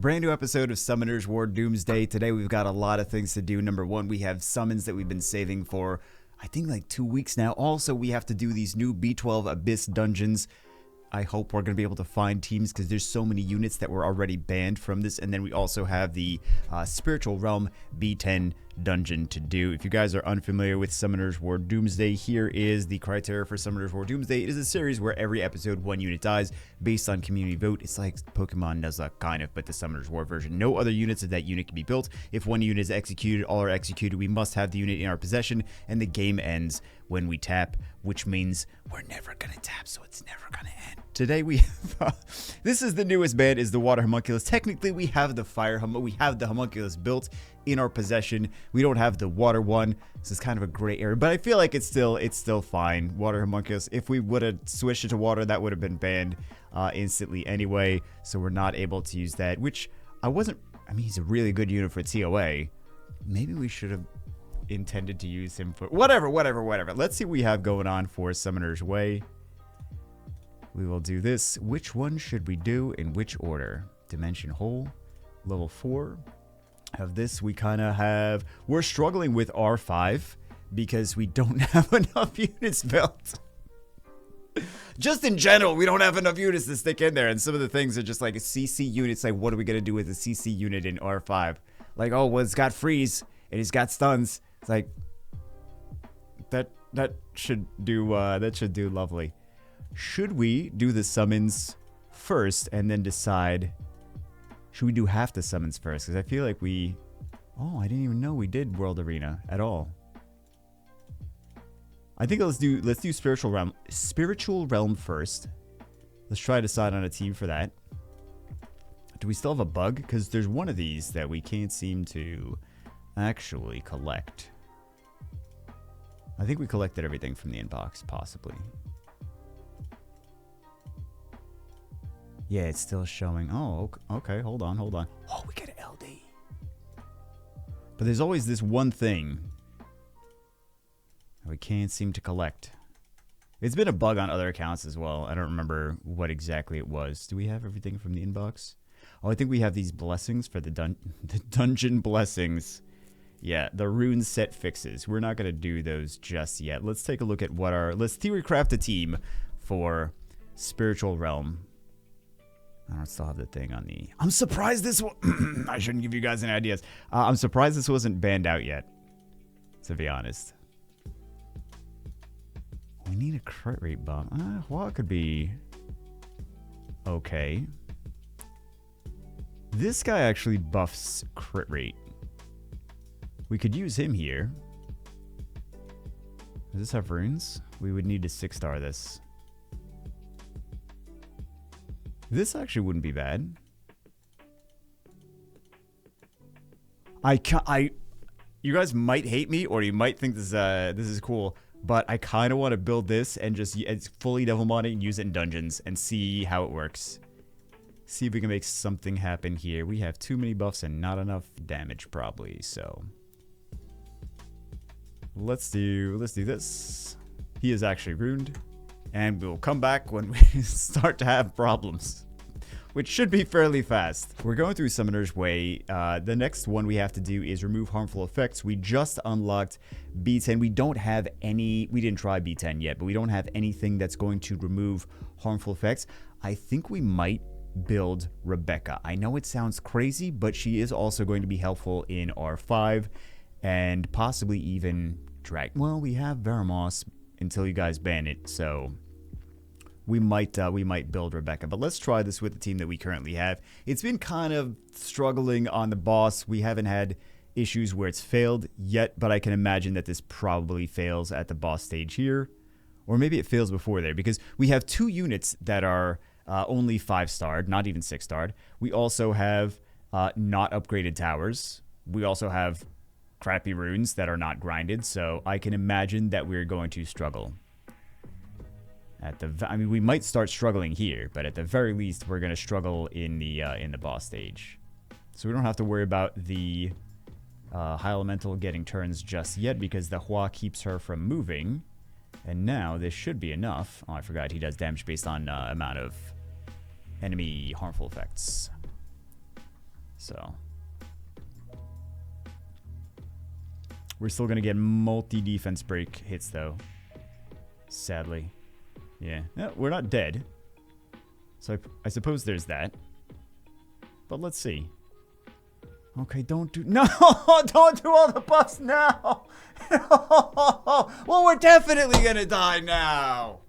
Brand new episode of Summoner's War Doomsday. Today we've got a lot of things to do. Number one, we have summons that we've been saving for, I think, like 2 weeks now. Also, we have to do these new B12 Abyss dungeons. I hope we're going to be able to find teams because there's so many units that were already banned from this. And then we also have the Spiritual Realm B10 dungeon to do. If you guys are unfamiliar with Summoner's War Doomsday, here is the criteria for Summoner's War Doomsday. It is a series where every episode one unit dies based on community vote. It's like Pokemon Nuzlocke, kind of, but the Summoner's War version. No other units of that unit can be built. If one unit is executed, all are executed. We must have the unit in our possession, and the game ends when we tap, which means we're never going to tap, so it's never going to end. Today we have, this is the newest band, is the Water Homunculus. Technically, we have the we have the Homunculus built in our possession. We don't have the water one. This is kind of a gray area, but I feel like it's still fine. Water Homunculus. If we would have switched it to water, that would have been banned instantly anyway. So we're not able to use that, which I mean, he's a really good unit for TOA. Maybe we should have intended to use him for whatever. Let's see what we have going on for Summoner's Way. We will do this. Which one should we do in which order? Dimension Hole, level 4. Of this, we kind of have, we're struggling with R5 because we don't have enough units built. Just in general, we don't have enough units to stick in there, and some of the things are just like a CC units. Like, what are we gonna do with a CC unit in R5? Like, oh, well, it's got freeze and it's got stuns. It's like that should do lovely. Should we do the summons first and then decide? Should we do half the summons first? Because I feel like I didn't even know we did World Arena at all. I think let's do Spiritual Realm first. Let's try to decide on a team for that. Do we still have a bug? Because there's one of these that we can't seem to actually collect. I think we collected everything from the inbox, possibly. Yeah, it's still showing. Oh, okay. Hold on. Oh, we get an LD. But there's always this one thing we can't seem to collect. It's been a bug on other accounts as well. I don't remember what exactly it was. Do we have everything from the inbox? Oh, I think we have these blessings for the dungeon blessings. Yeah, the rune set fixes. We're not going to do those just yet. Let's take a look at let's theory craft a team for Spiritual Realm. I don't still have the thing on the... I'm surprised this I shouldn't give you guys any ideas. I'm surprised this wasn't banned out yet, to be honest. We need a crit rate bump. Well, it could be okay. This guy actually buffs crit rate. We could use him here. Does this have runes? We would need to 6-star this. This actually wouldn't be bad. You guys might hate me, or you might think this is cool, but I kind of want to build this and just it's fully devil modding and use it in dungeons and see how it works. See if we can make something happen here. We have too many buffs and not enough damage, probably. So let's do this. He is actually ruined. And we'll come back when we start to have problems, which should be fairly fast. We're going through Summoner's Way. The next one we have to do is remove harmful effects. We just unlocked B10. We don't have any... We didn't try B10 yet, but we don't have anything that's going to remove harmful effects. I think we might build Rebecca. I know it sounds crazy, but she is also going to be helpful in R5 and possibly even Drag... Well, we have Veromos until you guys ban it, so we might build Rebecca. But let's try this with the team that we currently have. It's been kind of struggling on the boss. We haven't had issues where it's failed yet, but I can imagine that this probably fails at the boss stage here, or maybe it fails before there, because we have 2 units that are only 5-starred, not even 6-starred. We also have not upgraded towers. We also have crappy runes that are not grinded, so I can imagine that we're going to struggle. I mean, we might start struggling here, but at the very least, we're going to struggle in the boss stage. So we don't have to worry about the High Elemental getting turns just yet, because the Hua keeps her from moving. And now this should be enough. Oh, I forgot he does damage based on amount of enemy harmful effects. So we're still going to get multi-defense break hits, though. Sadly. Yeah. No, we're not dead. So I suppose there's that. But let's see. Okay, don't do... No! Don't do all the buffs now! Well, we're definitely going to die now!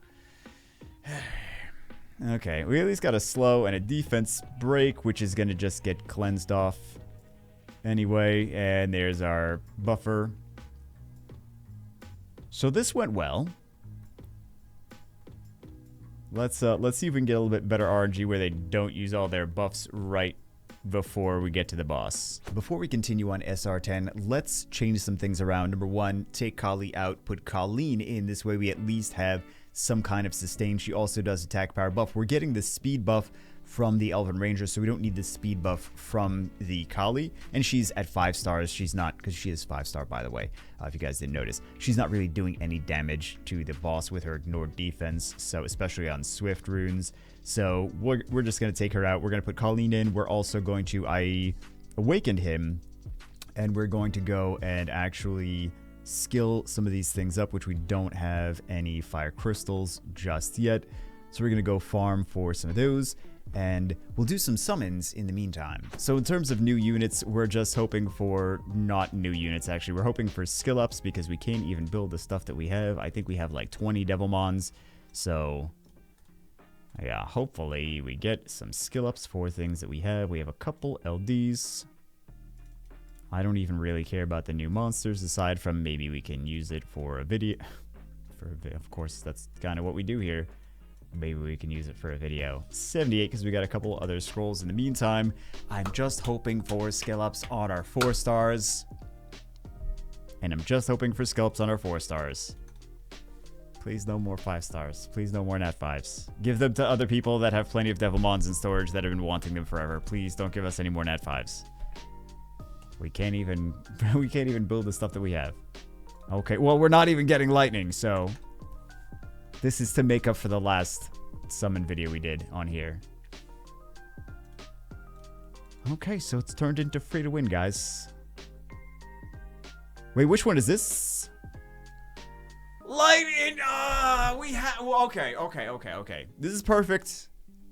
Okay, we at least got a slow and a defense break, which is going to just get cleansed off anyway. And there's our buffer. So this went well. Let's see if we can get a little bit better RNG where they don't use all their buffs right before we get to the boss. Before we continue on SR10, let's change some things around. Number one, take Kali out, put Colleen in. This way we at least have some kind of sustain. She also does attack power buff. We're getting the speed buff from the Elven Ranger, so we don't need the speed buff from the Kali. And she's at 5 stars. She's not, because she is 5-star, by the way, if you guys didn't notice. She's not really doing any damage to the boss with her ignored defense, so especially on Swift runes. So we're just going to take her out. We're going to put Colleen in. We're also going to awaken him, and we're going to go and actually skill some of these things up, which we don't have any fire crystals just yet. So we're going to go farm for some of those, and we'll do some summons in the meantime. So in terms of new units, we're just hoping for, not new units actually, we're hoping for skill ups because we can't even build the stuff that we have. I think we have like 20 Devilmons, so yeah, hopefully we get some skill ups for things that we have. We have a couple LDs. I don't even really care about the new monsters, aside from maybe we can use it for a video. Of course, that's kind of what we do here. Maybe we can use it for a video. 78, because we got a couple other scrolls in the meantime. I'm just hoping for skill ups on our 4 stars. And I'm just hoping for skill ups on our 4 stars. Please no more 5 stars. Please no more nat 5s. Give them to other people that have plenty of Devilmons in storage that have been wanting them forever. Please don't give us any more nat 5s. We can't even build the stuff that we have. Okay, well, we're not even getting lightning, so this is to make up for the last summon video we did on here. Okay, so it's turned into free to win, guys. Wait, which one is this? Lightning! We have... Well, okay. This is perfect,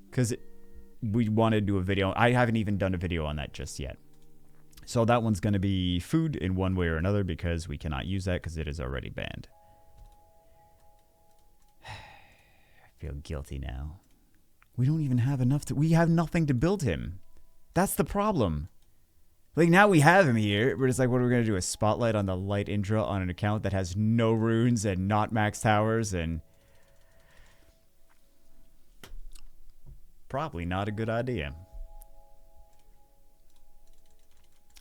because we want to do a video. I haven't even done a video on that just yet. So that one's going to be food in one way or another because we cannot use that because it is already banned. I feel guilty now. We don't even have enough to... We have nothing to build him. That's the problem. Like, now we have him here. We're just like, what are we going to do? A spotlight on the light Indra on an account that has no runes and not max towers and... Probably not a good idea.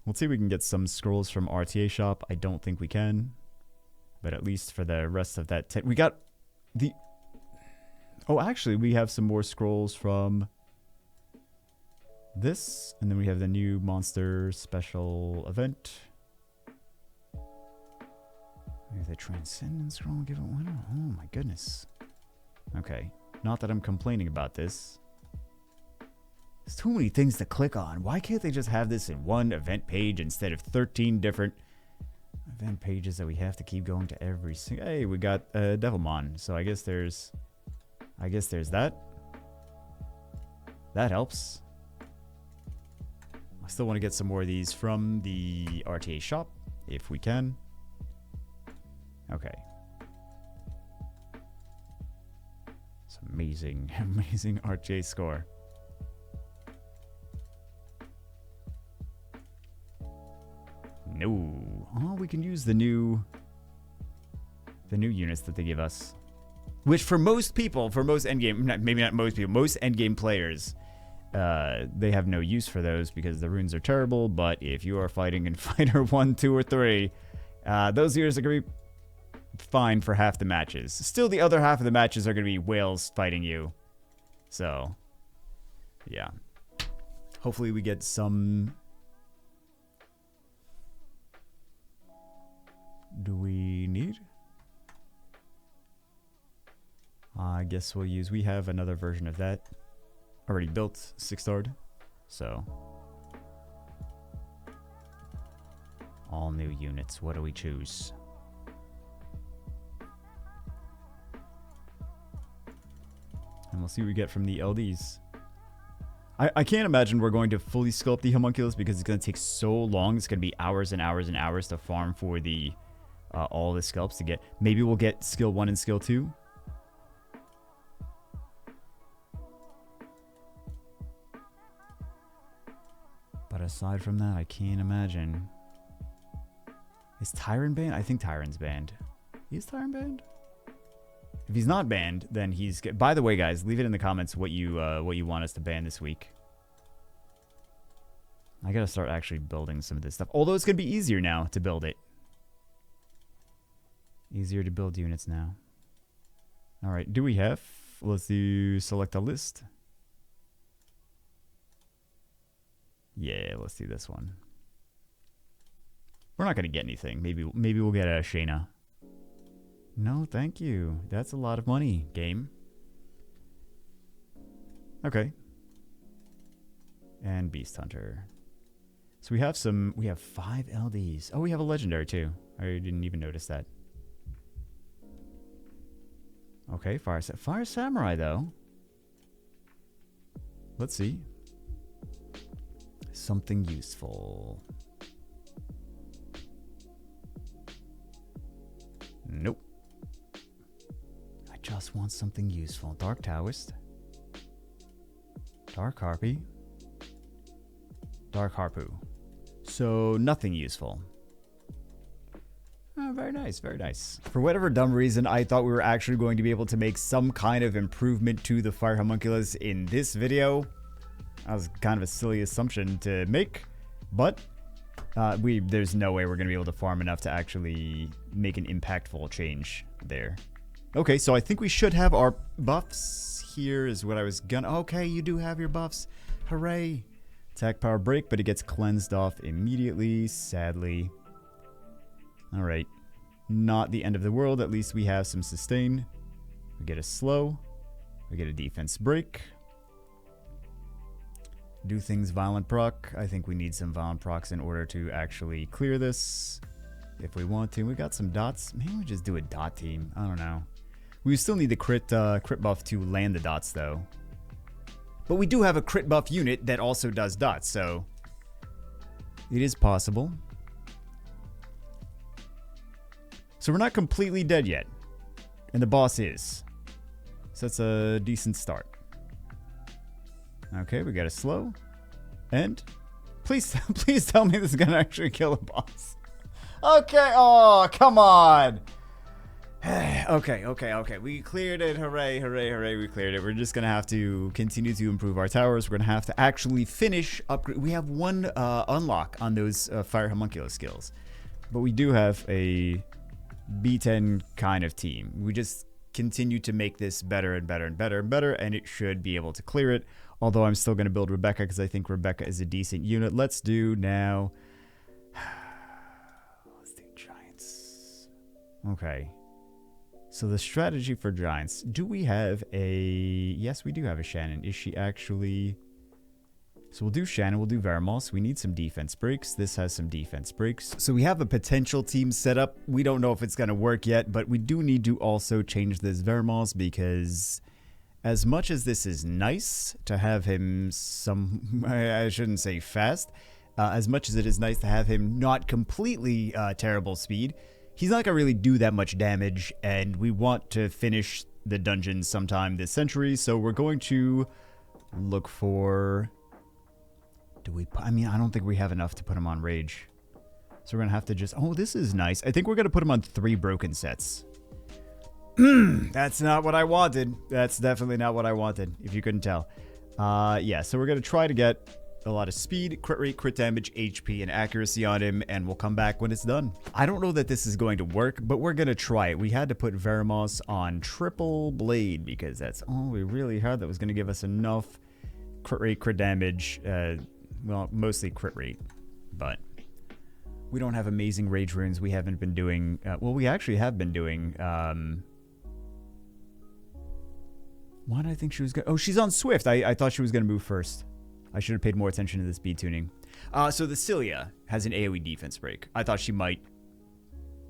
Let's see if we can get some scrolls from RTA shop. I don't think we can. But at least for the rest of that... We got the... Oh, actually, we have some more scrolls from this. And then we have the new monster special event. There's a Transcendence scroll. Give it one. Oh, my goodness. Okay. Not that I'm complaining about this. There's too many things to click on. Why can't they just have this in one event page instead of 13 different event pages that we have to keep going to every single... Hey, we got Devilmon. So I guess there's that. That helps. I still want to get some more of these from the RTA shop, if we can. Okay. It's amazing, amazing RTA score. No. Oh, we can use the new units that they give us. Which for most people, for most endgame, maybe not most people, most endgame players, they have no use for those because the runes are terrible. But if you are fighting in Fighter 1, 2, or 3, those units are going to be fine for half the matches. Still, the other half of the matches are going to be whales fighting you. So, yeah. Hopefully we get some... Do we need? I guess we'll use... We have another version of that already built, 6-starred. So all new units. What do we choose? And we'll see what we get from the LDs. I can't imagine we're going to fully sculpt the homunculus because it's going to take so long. It's going to be hours and hours and hours to farm for the all the sculpts to get. Maybe we'll get skill 1 and skill 2. But aside from that, I can't imagine. Is Tyron banned? I think Tyron's banned. Is Tyron banned? If he's not banned, then he's... By the way, guys, leave it in the comments what you want us to ban this week. I gotta start actually building some of this stuff. Although it's gonna be easier now to build it. Easier to build units now. Alright, do we have... Let's do select a list. Yeah, let's do this one. We're not gonna get anything. Maybe we'll get a Shayna. No, thank you. That's a lot of money, game. Okay. And Beast Hunter. So we have 5 LDs. Oh, we have a legendary too. I didn't even notice that. Okay, Fire Samurai though. Let's see. Something useful. Nope. I just want something useful. Dark Taoist. Dark Harpy. Dark Harpu. So nothing useful. Oh, very nice, very nice. For whatever dumb reason, I thought we were actually going to be able to make some kind of improvement to the Fire Homunculus in this video. That was kind of a silly assumption to make, but there's no way we're going to be able to farm enough to actually make an impactful change there. Okay, so I think we should have our buffs. Here is what I was gonna... Okay, you do have your buffs. Hooray. Attack power break, but it gets cleansed off immediately, sadly. Alright. Not the end of the world. At least we have some sustain. We get a slow. We get a defense break. Do things violent proc. I think we need some violent procs in order to actually clear this. If we want to. We got some dots. Maybe we just do a dot team. I don't know. We still need the crit buff to land the dots though. But we do have a crit buff unit that also does dots, so it is possible. So we're not completely dead yet. And the boss is. So that's a decent start. Okay, we got a slow. And please tell me this is gonna actually kill a boss. Okay, oh, come on. Okay. We cleared it. Hooray, hooray, hooray. We cleared it. We're just going to have to continue to improve our towers. We're going to have to actually finish upgrade. We have one unlock on those Fire Homunculus skills. But we do have a B10 kind of team. We just continue to make this better and better and better and better, and it should be able to clear it. Although I'm still going to build Rebecca because I think Rebecca is a decent unit. Let's do now... Let's do Giants. Okay. So the strategy for Giants. Do we have a... Yes, we do have a Shannon. Is she actually... So we'll do Shannon. We'll do Veromos. We need some defense breaks. This has some defense breaks. So we have a potential team set up. We don't know if it's going to work yet, but we do need to also change this Veromos because as much as this is nice to have him I shouldn't say fast, as much as it is nice to have him not completely terrible speed, he's not going to really do that much damage, and we want to finish the dungeon sometime this century, so we're going to look for... I mean, I don't think we have enough to put him on Rage. So we're going to have to just... Oh, this is nice. I think we're going to put him on 3 broken sets. That's not what I wanted. That's definitely not what I wanted, if you couldn't tell. Yeah, so we're going to try to get a lot of speed, crit rate, crit damage, HP, and accuracy on him, and we'll come back when it's done. I don't know that this is going to work, but we're going to try it. We had to put Veromos on triple blade because that's all we really had that was going to give us enough crit rate, crit damage, well, mostly crit rate, but we don't have amazing rage runes. We haven't been doing, well, we actually have been doing, why did I think she was going to, oh, she's on Swift. I thought she was going to move first. I should have paid more attention to this bead tuning. So the Cilia has an AoE defense break. I thought she might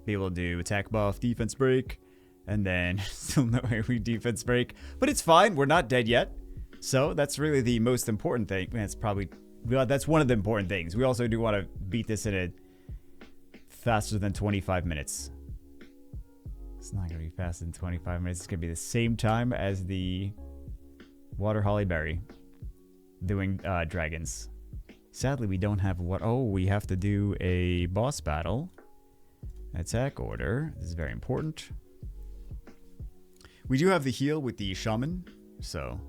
be able to do attack buff, defense break, and then still no AoE defense break. But it's fine. We're not dead yet. So that's really the most important thing. That's one of the important things. We also do want to beat this in a faster than 25 minutes. It's not going to be faster than 25 minutes. It's going to be the same time as the Water Holly Berry doing dragons. Sadly, we don't have what... Oh, we have to do a boss battle. Attack order. This is very important. We do have the heal with the shaman, so...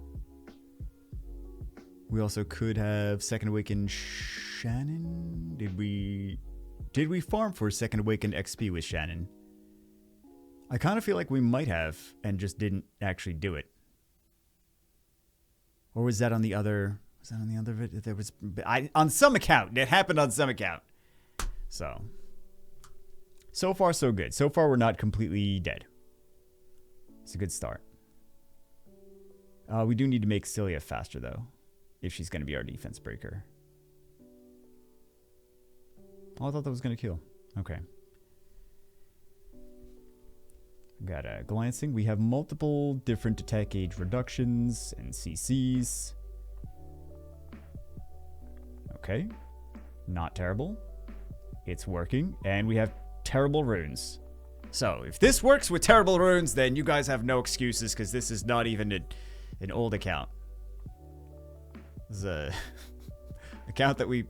We also could have Second Awaken Shannon. Did we farm for Second Awaken XP with Shannon? I kind of feel like we might have and just didn't actually do it. Or was that on the other... Was that on the other vid? There was... on some account. It happened on some account. So far, so good. So far, we're not completely dead. It's a good start. We do need to make Cilia faster, though. If she's going to be our defense breaker. Oh, I thought that was going to kill. Okay. Got a glancing. We have multiple different attack gauge reductions and CCs. Okay. Not terrible. It's working. And we have terrible runes. So, if this works with terrible runes, then you guys have no excuses, because this is not even an old account. This is a account that we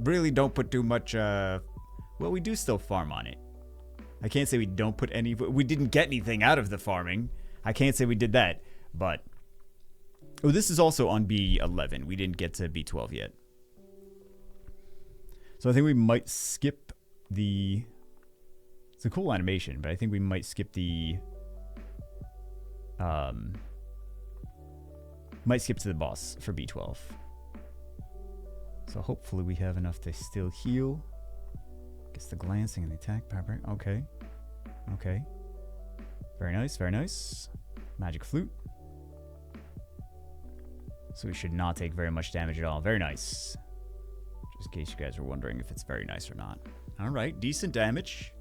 really don't put too much, well, we do still farm on it. I can't say we don't put any, we didn't get anything out of the farming. I can't say we did that, but, oh, this is also on B11. We didn't get to B12 yet. So I think we might skip the, it's a cool animation, but I think we might skip the, might skip to the boss for B12. So hopefully we have enough to still heal. Gets the glancing and the attack power. Okay. Okay. Very nice, very nice. Magic flute. So we should not take very much damage at all. Very nice. Just in case you guys were wondering if it's very nice or not. Alright, decent damage.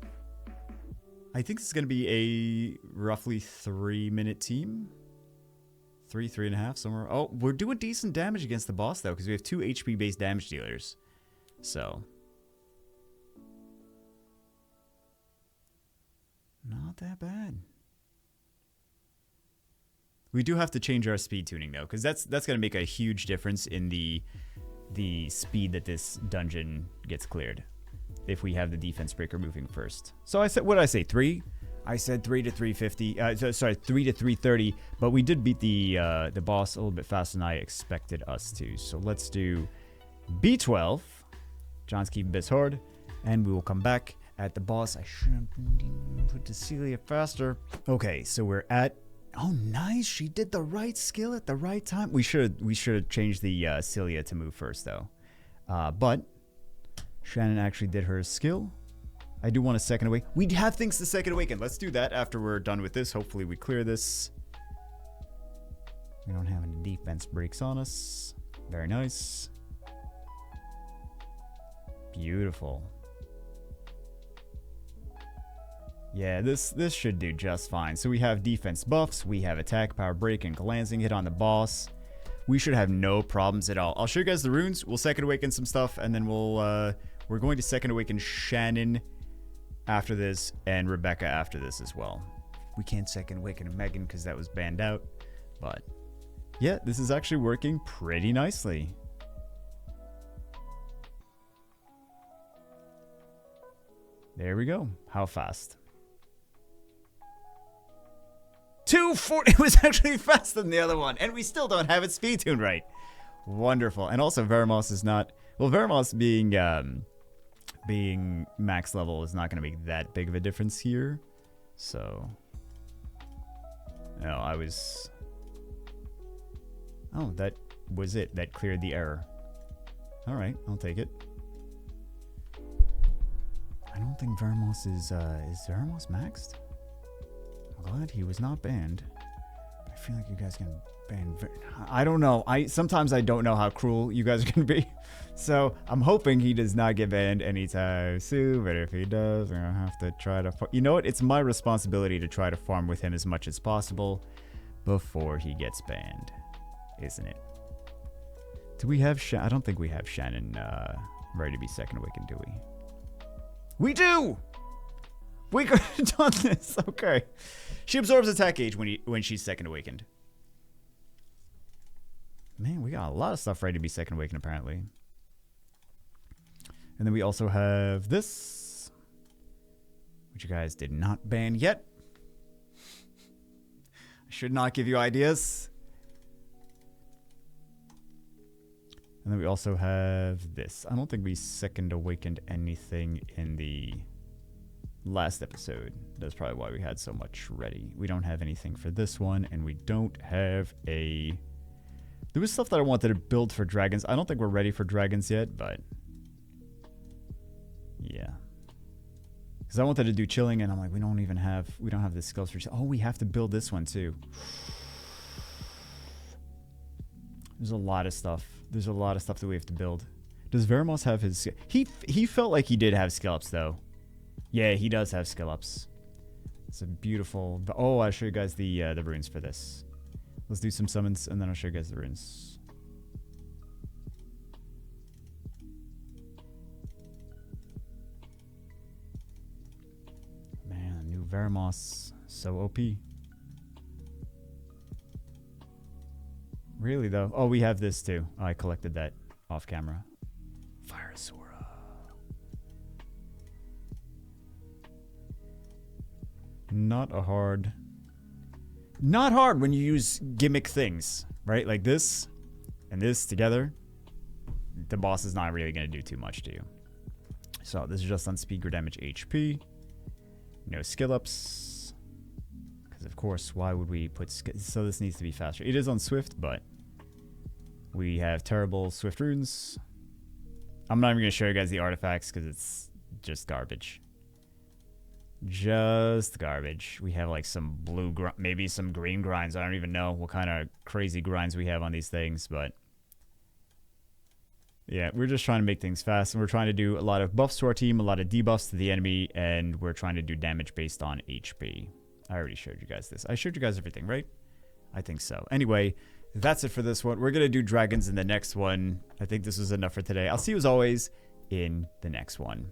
I think this is going to be a roughly 3-minute team. 3.5, somewhere. Oh, we're doing decent damage against the boss, though, because we have 2 HP-based damage dealers. So. Not that bad. We do have to change our speed tuning, though, because that's going to make a huge difference in the speed that this dungeon gets cleared. If we have the defense breaker moving first. So I said, what did I say, 3? I said 3 to 350. Sorry, 3 to 330. But we did beat the boss a little bit faster than I expected us to. So let's do B12. John's keeping this hard, and we will come back at the boss. I should have put the Cilia faster. Okay, so we're at. Oh, nice! She did the right skill at the right time. We should have changed the Cilia to move first, though. But Shannon actually did her skill. I do want a second awaken. We have things to second awaken. Let's do that after we're done with this. Hopefully we clear this. We don't have any defense breaks on us. Very nice. Beautiful. Yeah, this should do just fine. So we have defense buffs. We have attack, power break, and glancing hit on the boss. We should have no problems at all. I'll show you guys the runes. We'll second awaken some stuff, and then we're going to second awaken Shannon after this, and Rebecca after this as well. We can't second awaken Megan because that was banned out. But yeah, this is actually working pretty nicely. There we go. How fast? 240. It was actually faster than the other one, and we still don't have its speed tune right. Wonderful. And also Veromos is not, well, Veromos being max level is not going to make that big of a difference here. So no, oh, that was it. That cleared the error. All right, I'll take it. I don't think Veromos is Veromos maxed? I'm glad he was not banned. I feel like you guys can I don't know. Sometimes I don't know how cruel you guys can be. So I'm hoping he does not get banned anytime soon. But if he does, I'm gonna have to try to. You know what? It's my responsibility to try to farm with him as much as possible before he gets banned, isn't it? Do we have I don't think we have Shannon ready to be second awakened, do we? We do! We could have done this. Okay. She absorbs attack gauge when she's second awakened. Man, we got a lot of stuff ready to be second awakened, apparently. And then we also have this, which you guys did not ban yet. I should not give you ideas. And then we also have this. I don't think we second awakened anything in the last episode. That's probably why we had so much ready. We don't have anything for this one, and we don't have a... There was stuff that I wanted to build for dragons. I don't think we're ready for dragons yet, but... Yeah. Because I wanted to do chilling, and I'm like, we don't have the skills for... Oh, we have to build this one, too. There's a lot of stuff. There's a lot of stuff that we have to build. Does Veromos have his... He felt like he did have skill ups, though. Yeah, he does have skill ups. It's a beautiful... Oh, I'll show you guys the runes for this. Let's do some summons, and then I'll show you guys the runes. Man, new Veromos. So OP. Really, though? Oh, we have this, too. Oh, I collected that off camera. Fire Sora. Not hard when you use gimmick things, right? Like this and this together. The boss is not really going to do too much to you. So this is just on speed, grid damage, HP. No skill ups. Because of course, why would we put... So this needs to be faster. It is on Swift, but we have terrible Swift runes. I'm not even going to show you guys the artifacts because it's just garbage. Just garbage. We have like some blue, maybe some green grinds. I don't even know what kind of crazy grinds we have on these things, but yeah, we're just trying to make things fast, and we're trying to do a lot of buffs to our team, a lot of debuffs to the enemy, and we're trying to do damage based on HP. I already showed you guys this. I showed you guys everything, right? I think so. Anyway, that's it for this one. We're going to do dragons in the next one. I think this was enough for today. I'll see you as always in the next one.